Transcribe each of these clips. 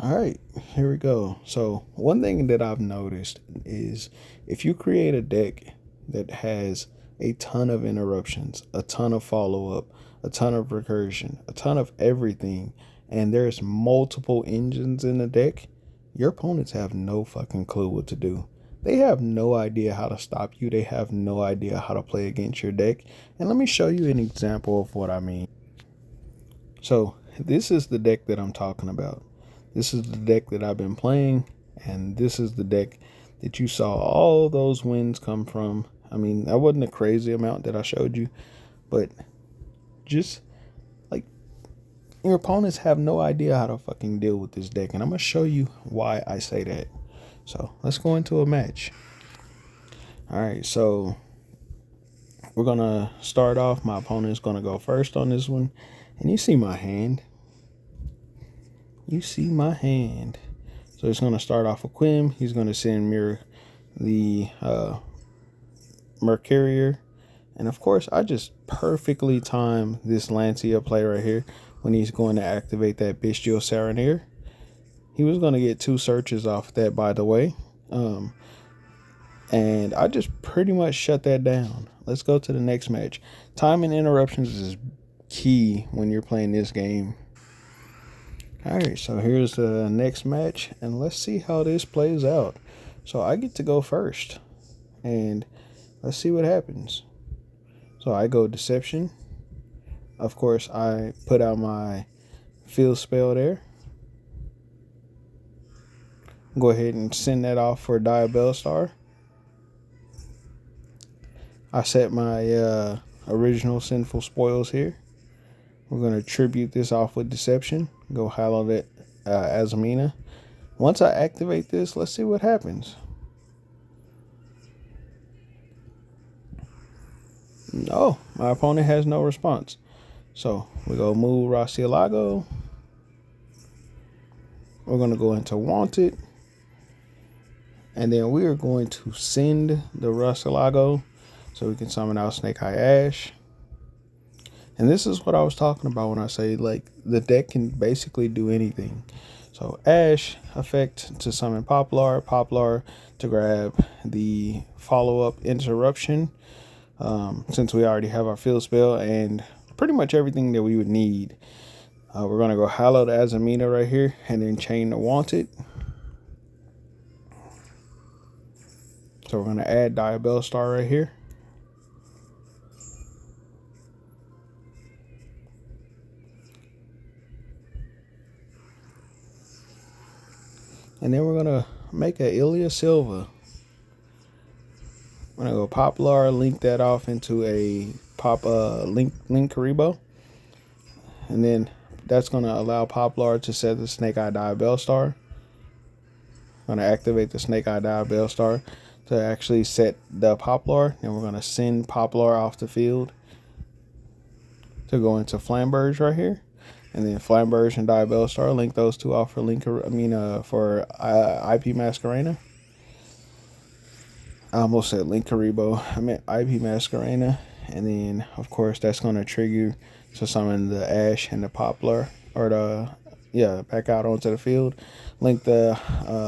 All right, here we go. So, one thing that I've noticed is if you create a deck that has a ton of interruptions, a ton of follow up, a ton of recursion, a ton of everything, and there's multiple engines in the deck, your opponents have no fucking clue what to do. They have no idea how to stop you. They have no idea how to play against your deck. And let me show you an example of what I mean. So, this is the deck that I'm talking about. This is the deck that I've been playing, and this is the deck that you saw all those wins come from. I mean, that wasn't a crazy amount that I showed you, but just like your opponents have no idea how to fucking deal with this deck, and I'm gonna show you why I say that. So let's go into a match. All right, so we're gonna start off. My opponent's gonna go first on this one, and you see my hand. You see my hand. So he's going to start off with Quim. He's going to send Mirror the Mercurier. And of course, I just perfectly time this Lancia play right here when he's going to activate that Bestial Sereneer. He was going to get 2 searches off that, by the way. And I just pretty much shut that down. Let's go to the next match. Timing interruptions is key when you're playing this game. All right, so here's the next match, and let's see how this plays out. So I get to go first, and let's see what happens. So I go Deception. Of course, I put out my field spell there. Go ahead and send that off for Diabell Star. I set my original Sinful Spoils here. We're going to tribute this off with Deception. Go highlight it Azamina. Once I activate this, let's see what happens. No, my opponent has no response. So we go move Racielago. We're going to go into Wanted. And then we are going to send the Racielago so we can summon out Snake Eye Ash. And this is what I was talking about when I say, like, the deck can basically do anything. So Ash effect to summon Poplar, Poplar to grab the follow-up interruption, since we already have our field spell and pretty much everything that we would need. We're going to go Hallowed Azamina right here and then chain the Wanted. So we're going to add Diabell Star right here. And then we're going to make a Ilya Silva. I'm going to go Poplar, link that off into a Link Karibo. And then that's going to allow Poplar to set the Snake Eye Diabell Star. I'm going to activate the Snake Eye Diabell Star to actually set the Poplar. And we're going to send Poplar off the field to go into Flamberge right here. And then Flamberge and Diabell Star, link those two off for for IP Masquerena. I almost said Link Karibo. I meant IP Masquerena. And then, of course, that's going to trigger to summon the Ash and the Poplar, or back out onto the field. Link the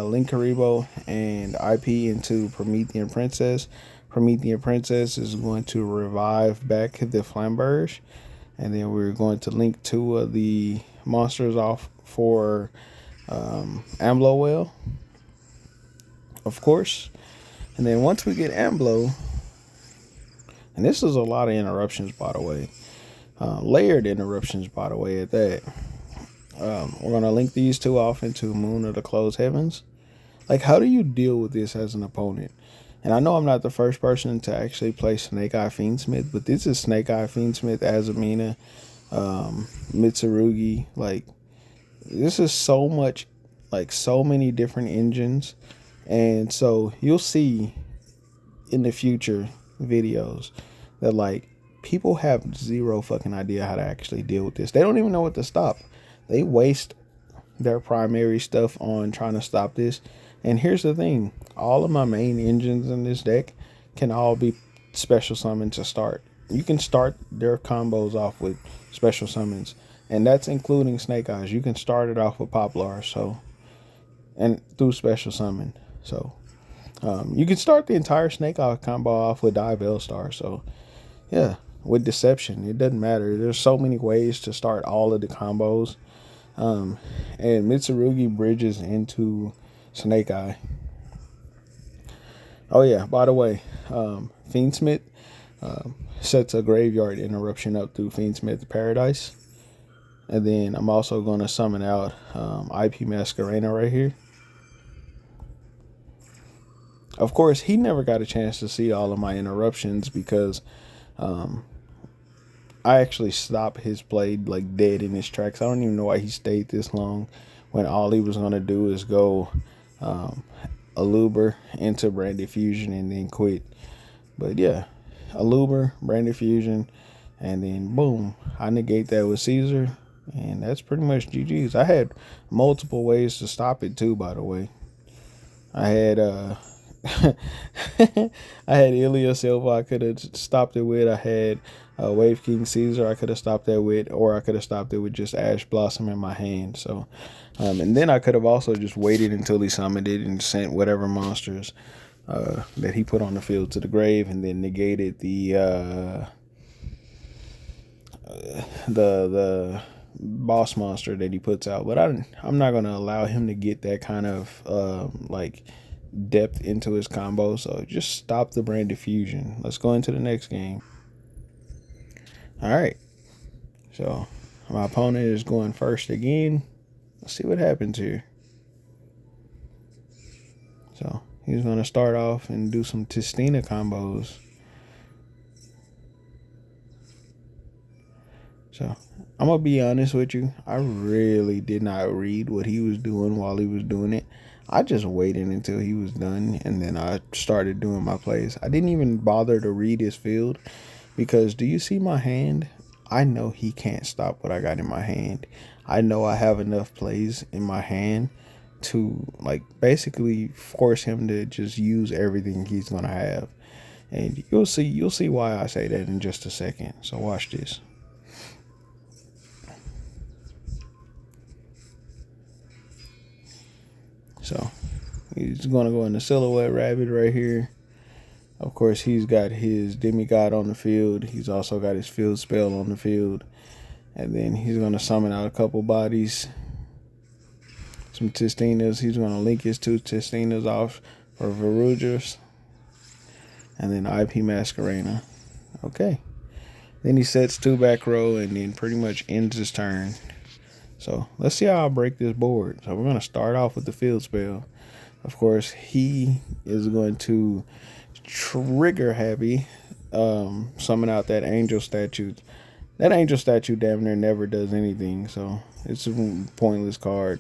Link Karibo and IP into Promethean Princess. Promethean Princess is going to revive back the Flamberge. And then we're going to link 2 of the monsters off for Amblowell, of course. And then once we get Amblow, and this is a lot of interruptions, by the way. Layered interruptions, by the way, at that. We're going to link these 2 off into Moon of the Closed Heavens. Like, how do you deal with this as an opponent? And I know I'm not the first person to actually play Snake Eye Fiendsmith, but this is Snake Eye Fiendsmith, Azamina, Mitsurugi. Like, this is so much, like, so many different engines. And so you'll see in the future videos that, like, people have zero fucking idea how to actually deal with this. They don't even know what to stop. They waste their primary stuff on trying to stop this. And here's the thing, all of my main engines in this deck can all be special summoned to start. You can start their combos off with special summons, and that's including Snake Eyes. You can start it off with Poplar. So and through special summon. So you can start the entire Snake Eye combo off with Dive Star. So yeah, with Deception, it doesn't matter. There's so many ways to start all of the combos. And Mitsurugi bridges into Snake Eye. Oh yeah, by the way, Fiendsmith sets a graveyard interruption up through Fiendsmith Paradise. And then I'm also going to summon out IP Masquerena right here. Of course, he never got a chance to see all of my interruptions because I actually stopped his play like dead in his tracks. I don't even know why he stayed this long when all he was going to do is go Aluber into Branded Fusion and then quit. But yeah, Aluber, Branded Fusion, and then boom, I negate that with Caesar. And that's pretty much GG's. I had multiple ways to stop it too, by the way. I had I had Ilya Silva I could have stopped it with. I had Wave King Caesar I could have stopped that with, or I could have stopped it with just Ash Blossom in my hand. So and then I could have also just waited until he summoned it and sent whatever monsters that he put on the field to the grave, and then negated the boss monster that he puts out. But I'm not gonna allow him to get that kind of like depth into his combo. So just stop the Branded Fusion. Let's go into the next game. All right. So my opponent is going first again. Let's see what happens here. So he's gonna start off and do some Tistina combos. So I'm gonna be honest with you. I really did not read what he was doing while he was doing it. I just waited until he was done, and then I started doing my plays. I didn't even bother to read his field because do you see my hand? I know he can't stop what I got in my hand. I know I have enough plays in my hand to like basically force him to just use everything he's gonna have. And you'll see why I say that in just a second. So watch this. So he's gonna go in the Silhouette Rabbit right here. Of course, he's got his Demigod on the field. He's also got his field spell on the field. And then he's gonna summon out a couple bodies. Some Tistinas. He's gonna link his two Tistinas off for Verugas. And then IP Masquerena. Okay. Then he sets 2 back row and then pretty much ends his turn. So let's see how I break this board. So we're going to start off with the field spell. Of course, he is going to trigger happy, summon out that angel statue. That angel statue damn near never does anything, so it's a pointless card.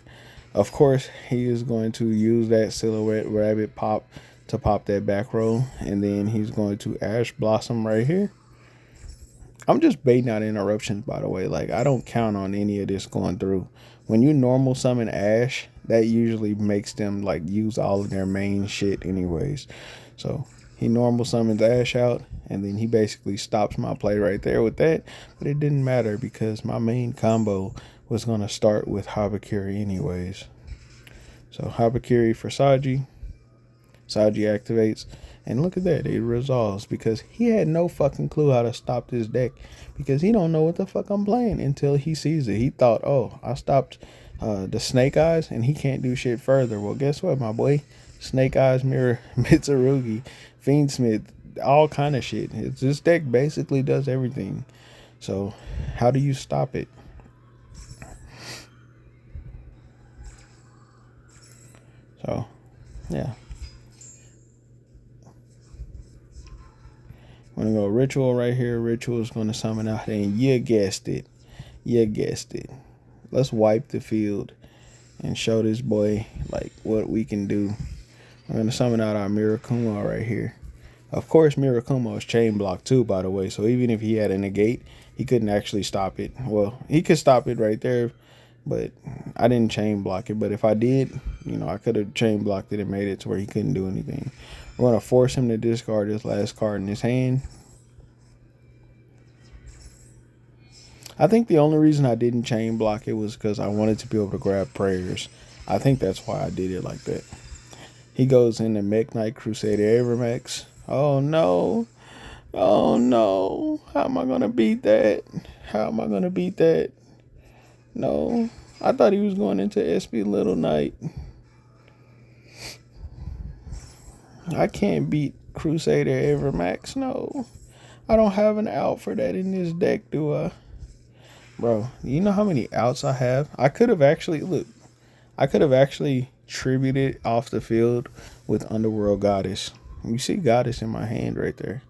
Of course, he is going to use that Silhouette Rabbit pop to pop that back row, and then he's going to Ash Blossom right here. I'm just baiting out interruptions, by the way. Like, I don't count on any of this going through. When you normal summon Ash, that usually makes them, like, use all of their main shit anyways. So, he normal summons Ash out, and then he basically stops my play right there with that. But it didn't matter because my main combo was going to start with Habakiri anyways. So, Habakiri for Saji. Saji activates. And look at that, it resolves because he had no fucking clue how to stop this deck because he don't know what the fuck I'm playing until he sees it. He thought, oh, I stopped the Snake Eyes and he can't do shit further. Well, guess what, my boy? Snake Eyes, Mirror, Mitsurugi, Fiendsmith, all kind of shit. This deck basically does everything. So how do you stop it? So, yeah. I'm going to go Ritual right here. Ritual is going to summon out, and you guessed it. You guessed it. Let's wipe the field and show this boy like what we can do. I'm going to summon out our Mirakumo right here. Of course, Mirakumo is chain block too, by the way. So even if he had a negate, he couldn't actually stop it. Well, he could stop it right there, but I didn't chain block it. But if I did, I could have chain blocked it and made it to where he couldn't do anything. We're going to force him to discard his last card in his hand. I think the only reason I didn't chain block it was because I wanted to be able to grab prayers. I think that's why I did it like that. He goes into Mech Knight Crusader Avermax. Oh no. Oh no. How am I going to beat that? How am I going to beat that? No. I thought he was going into SB Little Knight. I can't beat Crusader Avermax. No. I don't have an out for that in this deck, do I? Bro, you know how many outs I have? I could have actually, look, I could have actually tributed off the field with Underworld Goddess. You see Goddess in my hand right there.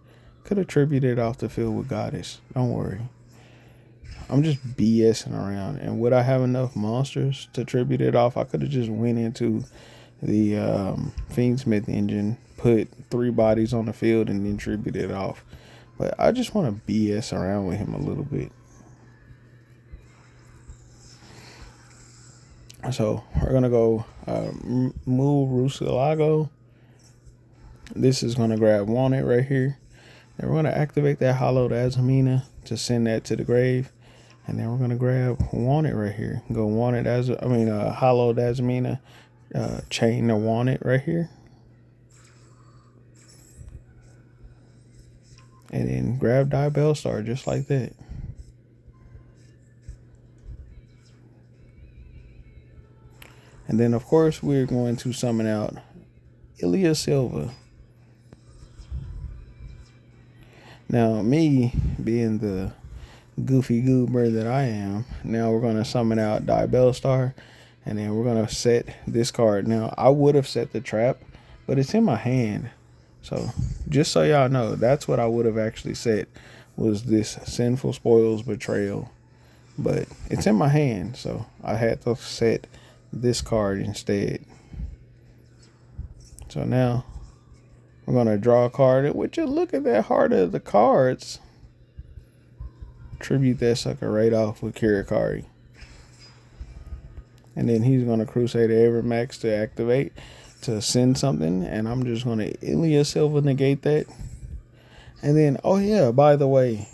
Could have tributed off the field with Goddess. Don't worry. I'm just BSing around. And would I have enough monsters to tribute it off? I could have just went into the Fiendsmith engine, put 3 bodies on the field, and then tribute it off. But I just want to BS around with him a little bit. So we're going to go move Rusalago. This is going to grab Wanted right here. Then we're going to activate that Hallowed Azamina to send that to the grave. And then we're going to grab Wanted right here. Go Wanted Hallowed Azamina, chain the Wanted right here. And then grab Diabellstar just like that. And then, of course, we're going to summon out Ilya Silva. Now, me being the goofy goober that I am, now we're going to summon out Diabellstar. And then we're going to set this card. Now, I would have set the trap, but it's in my hand. So, just so y'all know, that's what I would have actually set, was this Sinful Spoils Betrayal. But it's in my hand, so I had to set this card instead. So now we're going to draw a card. Would you look at that Heart of the Cards? Tribute that sucker right off with Kirikari. And then he's going to Crusader Avermax to activate, to send something. And I'm just going to Ilya Silva negate that. And then, oh yeah, by the way,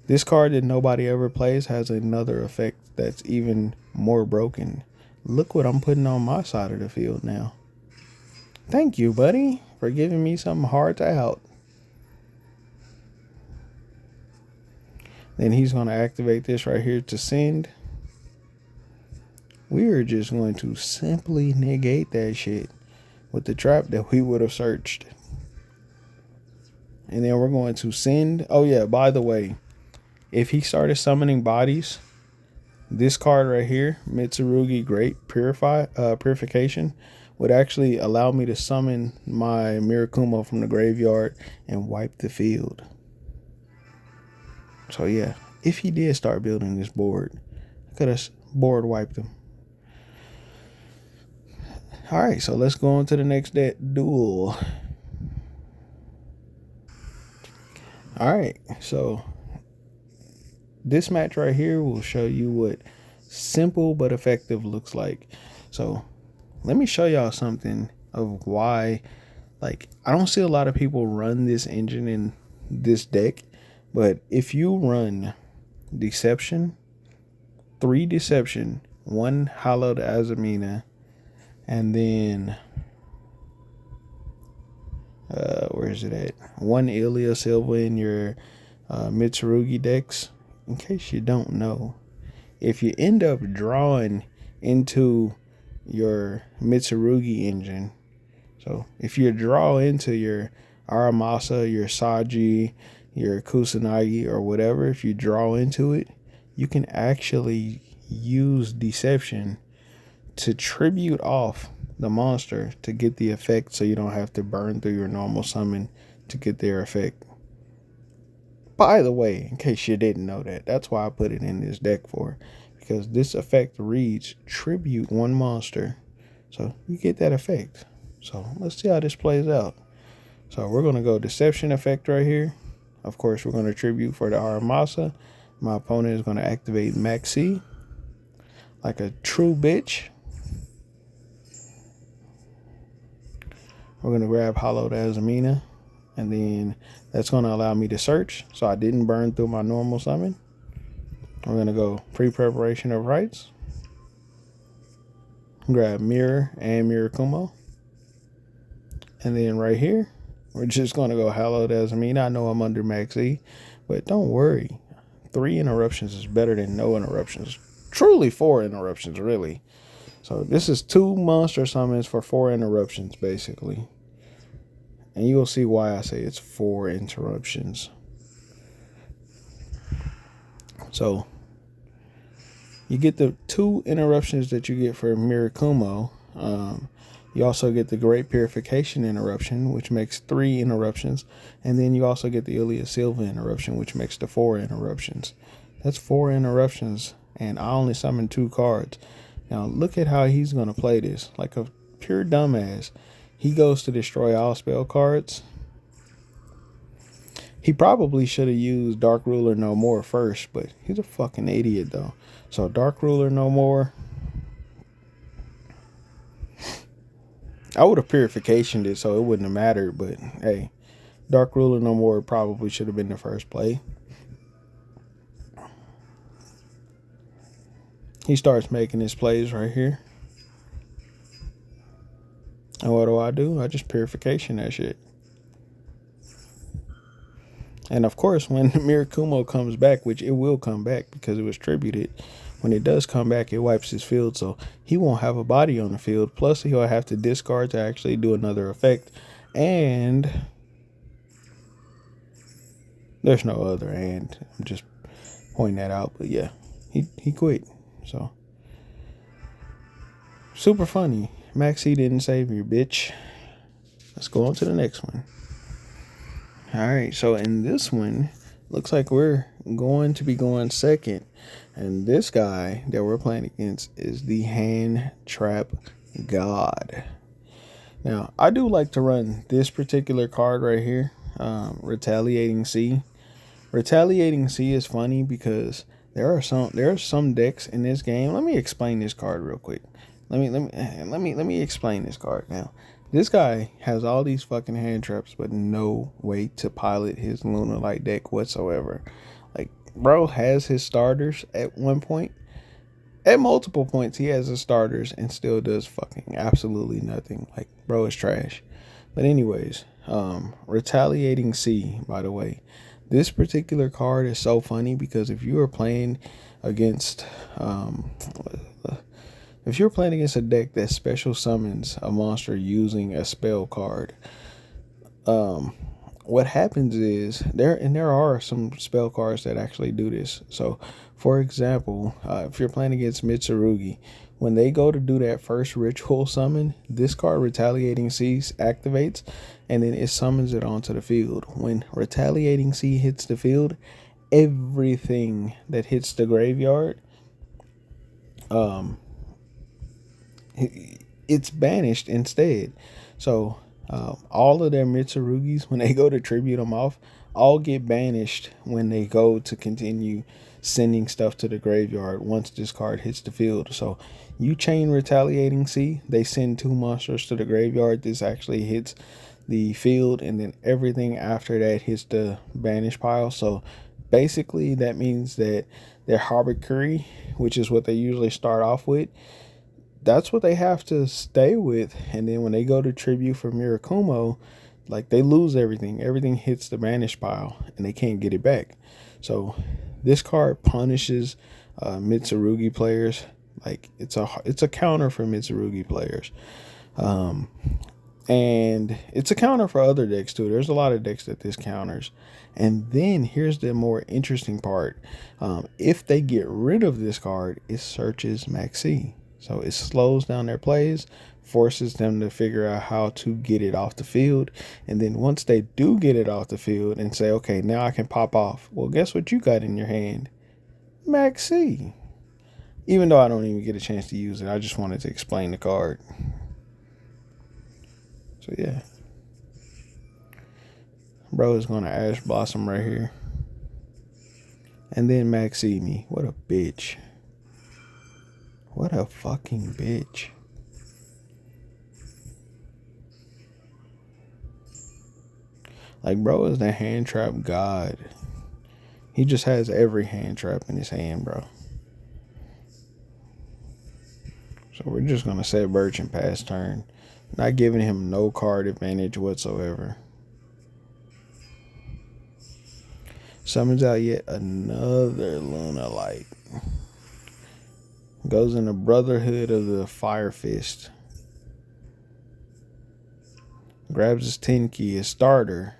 this card that nobody ever plays has another effect that's even more broken. Look what I'm putting on my side of the field now. Thank you, buddy, for giving me something hard to out. Then he's going to activate this right here to send. We are just going to simply negate that shit with the trap that we would have searched. And then we're going to send. Oh yeah, by the way, if he started summoning bodies, this card right here, Mitsurugi Great Purification, would actually allow me to summon my Mirakumo from the graveyard and wipe the field. So yeah, if he did start building this board, I could have board wiped him. All right, so let's go on to the next duel. All right, so this match right here will show you what simple but effective looks like. So let me show y'all something of why, like, I don't see a lot of people run this engine in this deck, but if you run Deception, 3 Deception, 1 Hallowed Azamina, and then where is it at? 1 Ilya Silva in your Mitsurugi decks. In case you don't know, if you end up drawing into your Mitsurugi engine, so if you draw into your Aramasa, your Saji, your Kusanagi, or whatever, if you draw into it, you can actually use Deception to tribute off the monster to get the effect, so you don't have to burn through your normal summon to get their effect. By the way, in case you didn't know that, that's why I put it in this deck for, because this effect reads tribute 1 monster, so you get that effect. So let's see how this plays out. So we're going to go Deception effect right here. Of course, we're going to tribute for the Aramasa. My opponent is going to activate Maxi like a true bitch. We're going to grab Hallowed Azamina, and then that's going to allow me to search, so I didn't burn through my normal summon. We're going to go Pre-Preparation of Rites. grab Mirror and Mirakumo. And then right here, we're just going to go Hallowed as me. I know I'm under Max E, but don't worry. 3 interruptions is better than no interruptions. Truly 4 interruptions, really. So this is 2 monster summons for 4 interruptions, basically. And you'll see why I say it's 4 interruptions. So you get the 2 interruptions that you get for Mirakumo. You also get the Great Purification interruption, which makes 3 interruptions. And then you also get the Ilya Silva interruption, which makes the 4 interruptions. That's 4 interruptions, and I only summoned 2 cards. Now look at how he's going to play this. Like a pure dumbass. He goes to destroy all spell cards. He probably should have used Dark Ruler No More first, but he's a fucking idiot though. So Dark Ruler No More. I would have purificationed it so it wouldn't have mattered, but hey, Dark Ruler No More probably should have been the first play. He starts making his plays right here. And what do? I just purification that shit. And of course, when Mirakumo comes back, which it will come back because it was tributed, when it does come back, it wipes his field. So he won't have a body on the field. Plus, he'll have to discard to actually do another effect. And there's no other and. I'm just pointing that out. But yeah, he quit. So super funny. Maxi didn't save you, bitch. Let's go on to the next one. All right, so in this one, looks like we're going to be going second. And this guy that we're playing against is the Hand Trap God. Now, I do like to run this particular card right here, Retaliating Sea. Retaliating Sea is funny because there are some decks in this game. Let me explain this card real quick. Let me explain this card now. This guy has all these fucking hand traps, but no way to pilot his Luna Light deck whatsoever. Like, bro has his starters at one point. At multiple points, he has his starters and still does fucking absolutely nothing. Like, bro is trash. But anyways, Retaliating Sea, by the way. This particular card is so funny because if you are playing against a deck that special summons a monster using a spell card, what happens is there are some spell cards that actually do this. So, for example, if you're playing against Mitsurugi, when they go to do that first ritual summon, this card Retaliating Sea activates, and then it summons it onto the field. When Retaliating Sea hits the field, everything that hits the graveyard, it's banished instead. So all of their Mitsurugis, when they go to tribute them off, all get banished when they go to continue sending stuff to the graveyard once this card hits the field. So you chain Retaliating Sea, they send 2 monsters to the graveyard. This actually hits the field, and then everything after that hits the banish pile. So basically that means that their Habakuri, which is what they usually start off with, that's what they have to stay with. And then when they go to tribute for Mirakumo, like, they lose everything. Everything hits the banish pile and they can't get it back. So this card punishes Mitsurugi players. Like, it's a counter for Mitsurugi players. And it's a counter for other decks too. There's a lot of decks that this counters. And then here's the more interesting part. If they get rid of this card, it searches Maxi. So it slows down their plays, forces them to figure out how to get it off the field. And then once they do get it off the field and say, okay, now I can pop off. Well, guess what you got in your hand? Maxi. Even though I don't even get a chance to use it, I just wanted to explain the card. So yeah. Bro is going to Ash Blossom right here. And then Maxi me. What a bitch. What a fucking bitch. Like, bro is the hand trap god. He just has every hand trap in his hand, bro. So we're just gonna set Birch and pass turn. Not giving him no card advantage whatsoever. Summons out yet another Luna Light. Goes in the Brotherhood of the Fire Fist. Grabs his 10 key, his starter.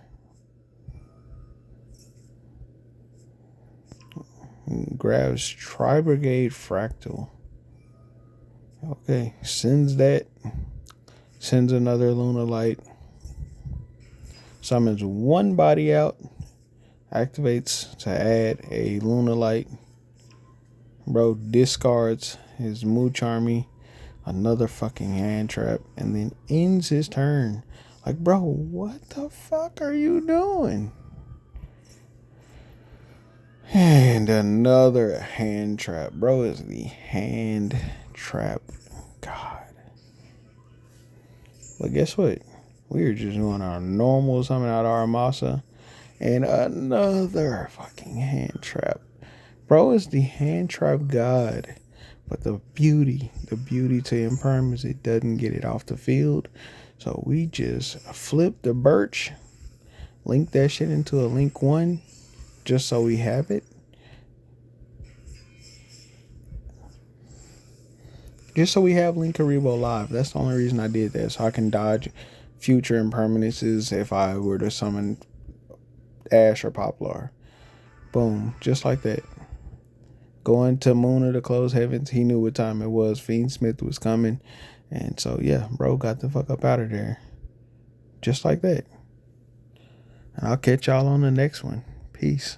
Grabs Tri-Brigade Fractal. Okay, sends that. Sends another Luna Light. Summons one body out. Activates to add a Luna Light. Bro discards his Mooch Army. Another fucking hand trap. And then ends his turn. Like, bro, what the fuck are you doing? And another hand trap. Bro is the hand trap god. But guess what? We were just doing our normal summon out Aramasa. And another fucking hand trap. Bro is the hand trap god. But the beauty to Imperm is it doesn't get it off the field. So we just flip the Birch. Link that shit into a link 1. Just so we have it. Just so we have Linkaribo live. That's the only reason I did that. So I can dodge future impermanences if I were to summon Ash or Poplar. Boom. Just like that. Going to Moon of the Closed Heavens. He knew what time it was. Fiendsmith was coming. And so, yeah, bro got the fuck up out of there. Just like that. And I'll catch y'all on the next one. Peace.